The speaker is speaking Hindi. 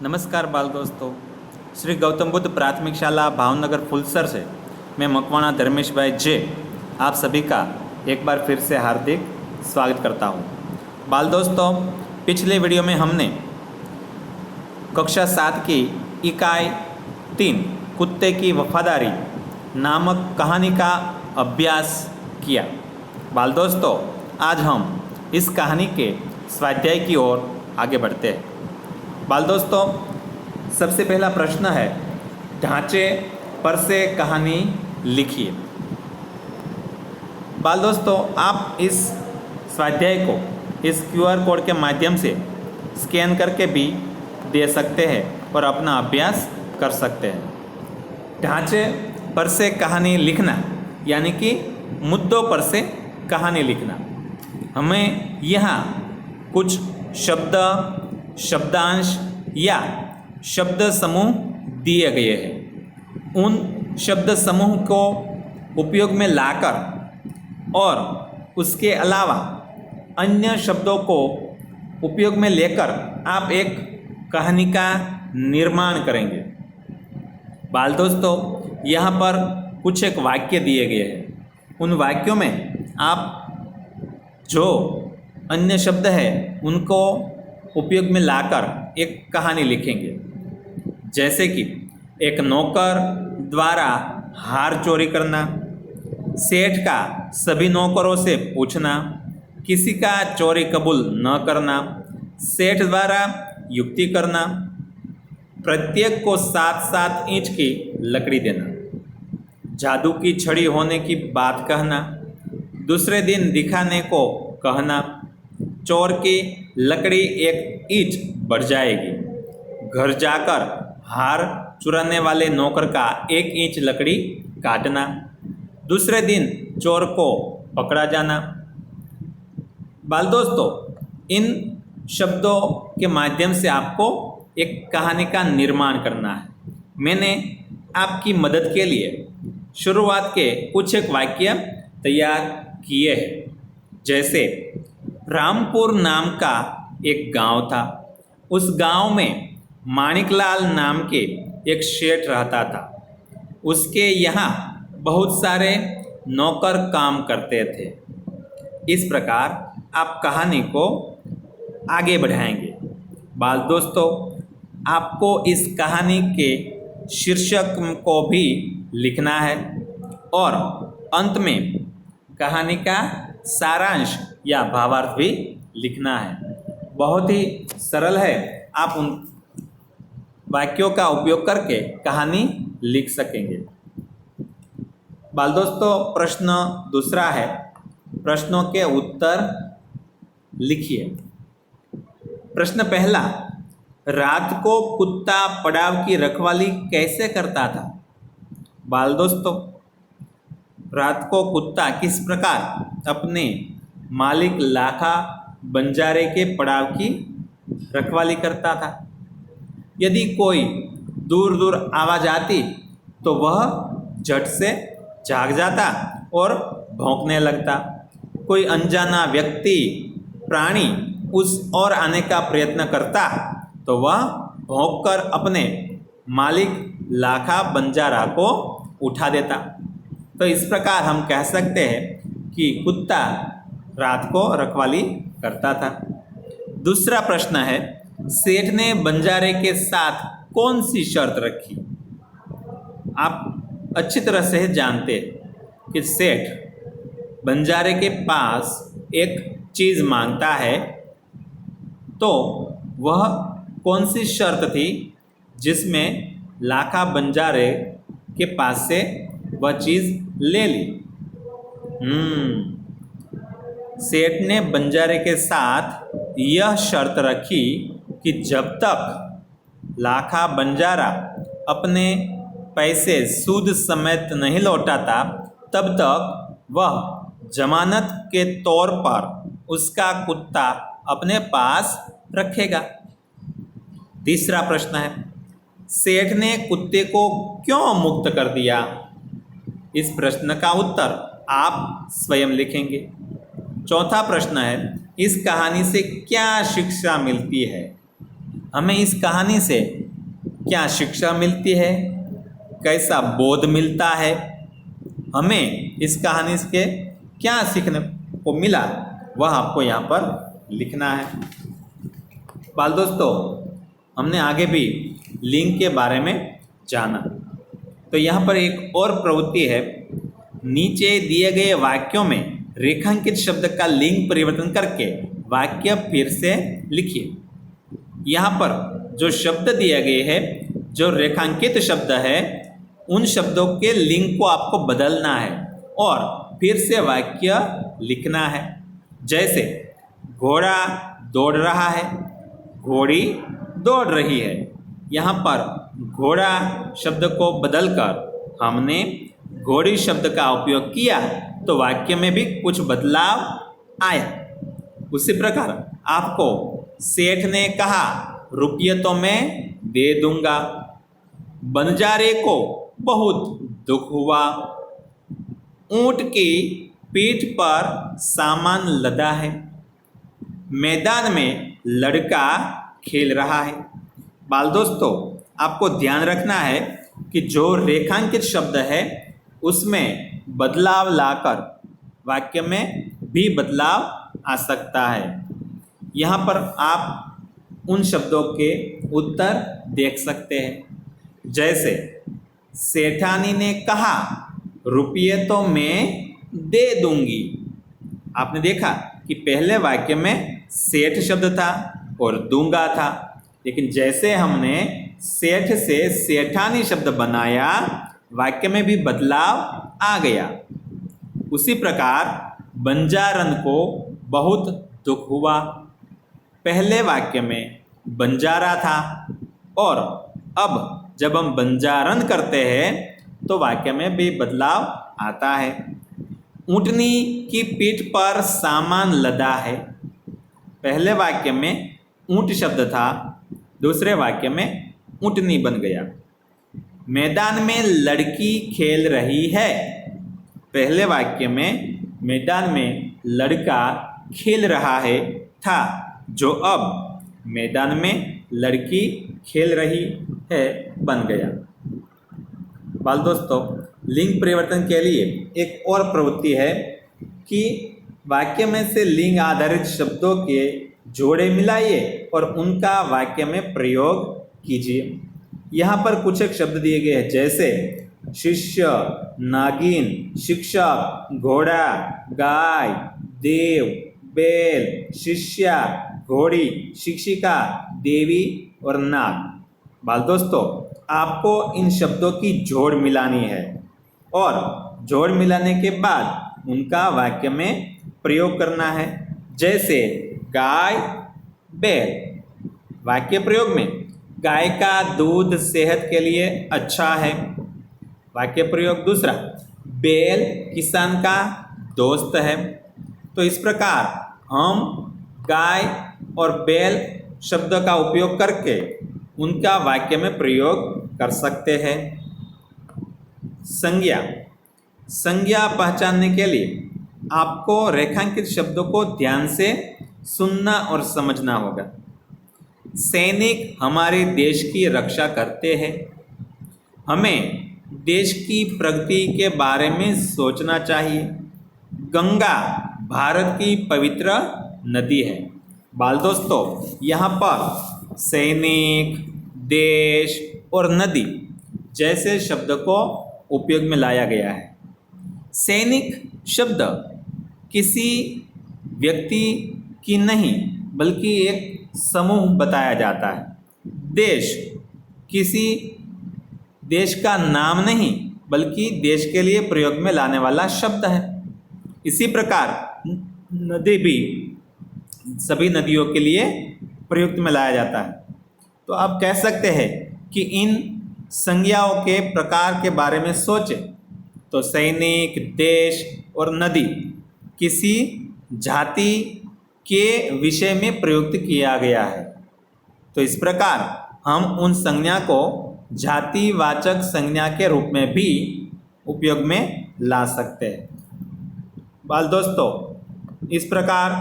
नमस्कार बाल दोस्तों। श्री गौतम बुद्ध प्राथमिक शाला भावनगर फुलसर से मैं मकवाणा धर्मेश भाई जे आप सभी का एक बार फिर से हार्दिक स्वागत करता हूँ। बाल दोस्तों, पिछले वीडियो में हमने कक्षा 7 की इकाई 3 कुत्ते की वफादारी नामक कहानी का अभ्यास किया। बाल दोस्तों, आज हम इस कहानी के स्वाध्याय की ओर आगे बढ़ते हैं। बाल दोस्तों, सबसे पहला प्रश्न है, ढांचे पर से कहानी लिखिए। बाल दोस्तों, आप इस स्वाध्याय को इस QR कोड के माध्यम से स्कैन करके भी दे सकते हैं और अपना अभ्यास कर सकते हैं। ढांचे पर से कहानी लिखना यानी कि मुद्दों पर से कहानी लिखना। हमें यहाँ कुछ शब्दांश या शब्द समूह दिए गए हैं। उन शब्द समूह को उपयोग में लाकर और उसके अलावा अन्य शब्दों को उपयोग में लेकर आप एक कहानी का निर्माण करेंगे। बाल दोस्तों, यहाँ पर कुछ एक वाक्य दिए गए हैं। उन वाक्यों में आप जो अन्य शब्द है उनको उपयोग में लाकर एक कहानी लिखेंगे। जैसे कि एक नौकर द्वारा हार चोरी करना, सेठ का सभी नौकरों से पूछना, किसी का चोरी कबूल न करना, सेठ द्वारा युक्ति करना, प्रत्येक को 7-7 इंच की लकड़ी देना, जादू की छड़ी होने की बात कहना, दूसरे दिन दिखाने को कहना, चोर की लकड़ी 1 इंच बढ़ जाएगी, घर जाकर हार चुराने वाले नौकर का 1 इंच लकड़ी काटना, दूसरे दिन चोर को पकड़ा जाना। बाल दोस्तों, इन शब्दों के माध्यम से आपको एक कहानी का निर्माण करना है। मैंने आपकी मदद के लिए शुरुआत के कुछ एक वाक्य तैयार किए हैं। जैसे, रामपुर नाम का एक गांव था। उस गांव में माणिकलाल नाम के एक सेठ रहता था। उसके यहाँ बहुत सारे नौकर काम करते थे। इस प्रकार आप कहानी को आगे बढ़ाएंगे। बाल दोस्तों, आपको इस कहानी के शीर्षक को भी लिखना है और अंत में कहानी का सारांश या भावार्थ भी लिखना है। बहुत ही सरल है, आप उन वाक्यों का उपयोग करके कहानी लिख सकेंगे। बाल दोस्तों, प्रश्न दूसरा है, प्रश्नों के उत्तर लिखिए। प्रश्न पहला, रात को कुत्ता पड़ाव की रखवाली कैसे करता था? बाल दोस्तों, रात को कुत्ता किस प्रकार अपने मालिक लाखा बंजारे के पड़ाव की रखवाली करता था? यदि कोई दूर दूर आवाज़ आती तो वह झट से जाग जाता और भौंकने लगता। कोई अनजाना व्यक्ति प्राणी उस ओर आने का प्रयत्न करता तो वह भौंककर अपने मालिक लाखा बंजारा को उठा देता। तो इस प्रकार हम कह सकते हैं कि कुत्ता रात को रखवाली करता था। दूसरा प्रश्न है, सेठ ने बंजारे के साथ कौन सी शर्त रखी? आप अच्छी तरह से जानते हैं कि सेठ बंजारे के पास एक चीज़ मांगता है, तो वह कौन सी शर्त थी जिसमें लाखा बंजारे के पास से वह चीज़ ले ली? सेठ ने बंजारे के साथ यह शर्त रखी कि जब तक लाखा बंजारा अपने पैसे सूद समेत नहीं लौटाता, तब तक वह जमानत के तौर पर उसका कुत्ता अपने पास रखेगा। तीसरा प्रश्न है, सेठ ने कुत्ते को क्यों मुक्त कर दिया? इस प्रश्न का उत्तर आप स्वयं लिखेंगे। चौथा प्रश्न है, इस कहानी से क्या शिक्षा मिलती है? हमें इस कहानी से क्या शिक्षा मिलती है, कैसा बोध मिलता है, हमें इस कहानी से क्या सीखने को मिला, वह आपको यहाँ पर लिखना है। बाल दोस्तों, हमने आगे भी लिंग के बारे में जाना, तो यहाँ पर एक और प्रवृत्ति है। नीचे दिए गए वाक्यों में रेखांकित शब्द का लिंग परिवर्तन करके वाक्य फिर से लिखिए। यहाँ पर जो शब्द दिए गए हैं, जो रेखांकित शब्द है, उन शब्दों के लिंग को आपको बदलना है और फिर से वाक्य लिखना है। जैसे घोड़ा दौड़ रहा है, घोड़ी दौड़ रही है। यहाँ पर घोड़ा शब्द को बदलकर हमने घोड़ी शब्द का उपयोग किया, तो वाक्य में भी कुछ बदलाव आया। उसी प्रकार आपको सेठ ने कहा, रुपये तो मैं दे दूंगा। बंजारे को बहुत दुख हुआ। ऊंट की पीठ पर सामान लदा है। मैदान में लड़का खेल रहा है। बाल दोस्तों, आपको ध्यान रखना है कि जो रेखांकित शब्द है उसमें बदलाव लाकर वाक्य में भी बदलाव आ सकता है। यहाँ पर आप उन शब्दों के उत्तर देख सकते हैं। जैसे सेठानी ने कहा, रुपये तो मैं दे दूंगी। आपने देखा कि पहले वाक्य में सेठ शब्द था और दूंगा था, लेकिन जैसे हमने सेठ से सेठानी शब्द बनाया, वाक्य में भी बदलाव आ गया। उसी प्रकार बंजारन को बहुत दुख हुआ। पहले वाक्य में बंजारा था और अब जब हम बंजारन करते हैं तो वाक्य में भी बदलाव आता है। ऊँटनी की पीठ पर सामान लदा है। पहले वाक्य में ऊँट शब्द था, दूसरे वाक्य में ऊँटनी बन गया। मैदान में लड़की खेल रही है। पहले वाक्य में मैदान में लड़का खेल रहा है था, जो अब मैदान में लड़की खेल रही है बन गया। बाल दोस्तों, लिंग परिवर्तन के लिए एक और प्रवृत्ति है कि वाक्य में से लिंग आधारित शब्दों के जोड़े मिलाइए और उनका वाक्य में प्रयोग कीजिए। यहाँ पर कुछ एक शब्द दिए गए हैं, जैसे शिष्य, नागिन, शिक्षक, घोड़ा, गाय, देव, बैल, शिष्या, घोड़ी, शिक्षिका, देवी और नाग। बाल दोस्तों, आपको इन शब्दों की जोड़ मिलानी है और जोड़ मिलाने के बाद उनका वाक्य में प्रयोग करना है। जैसे गाय, बैल। वाक्य प्रयोग में गाय का दूध सेहत के लिए अच्छा है। वाक्य प्रयोग दूसरा, बैल किसान का दोस्त है। तो इस प्रकार हम गाय और बैल शब्द का उपयोग करके उनका वाक्य में प्रयोग कर सकते हैं। संज्ञा। संज्ञा पहचानने के लिए आपको रेखांकित शब्दों को ध्यान से सुनना और समझना होगा। सैनिक हमारे देश की रक्षा करते हैं। हमें देश की प्रगति के बारे में सोचना चाहिए। गंगा भारत की पवित्र नदी है। बाल दोस्तों, यहाँ पर सैनिक, देश और नदी जैसे शब्द को उपयोग में लाया गया है। सैनिक शब्द किसी व्यक्ति की नहीं बल्कि एक समूह बताया जाता है। देश किसी देश का नाम नहीं बल्कि देश के लिए प्रयोग में लाने वाला शब्द है। इसी प्रकार नदी भी सभी नदियों के लिए प्रयुक्त में लाया जाता है। तो आप कह सकते हैं कि इन संज्ञाओं के प्रकार के बारे में सोचें तो सैनिक, देश और नदी किसी जाति के विषय में प्रयुक्त किया गया है। तो इस प्रकार हम उन संज्ञा को जातिवाचक संज्ञा के रूप में भी उपयोग में ला सकते हैं। बाल दोस्तों, इस प्रकार